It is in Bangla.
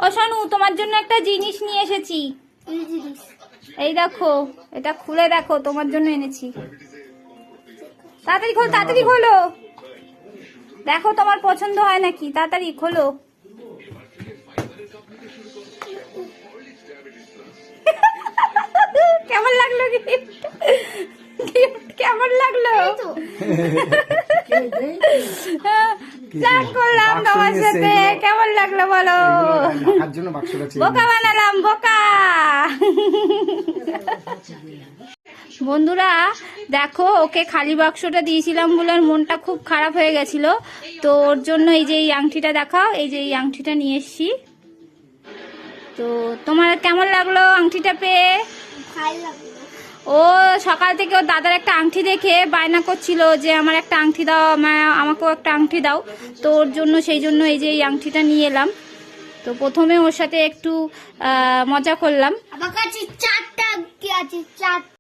ও শানু, তোমার জন্য একটা জিনিস নিয়ে এসেছি। এই দেখো, এটা খুলে দেখো, তোমার জন্য এনেছি। তাড়াতাড়ি খোলো, তাড়াতাড়ি খোলো, দেখো তোমার পছন্দ হয় নাকি, তাড়াতাড়ি খোলো। কেমন লাগলো গিফট? কেমন লাগলো? প্ল্যান করলাম তোমার সাথে, কেমন লাগলো বলো? বোকা বানালাম, বোকা। বন্ধুরা দেখো, ওকে খালি বাক্সটা দিয়েছিলাম বলে ওর মনটা খুব খারাপ হয়ে গেছিল, তো ওর জন্য এই যে এই আংটিটা দেখাও, এই যে এই আংটিটা নিয়ে এসছি। তো তোমার কেমন লাগলো আংটিটা পেয়ে? ও সকাল থেকে ওর দাদার একটা আংটি দেখে বায়না করছিল যে আমার একটা আংটি দাও, আমাকেও একটা আংটি দাও। তো ওর জন্য, সেই জন্য এই যে এই আংটিটা নিয়ে এলাম। তো প্রথমে ওর সাথে একটু মজা করলাম। আমার কাছে 4টা আংটি আছে, 4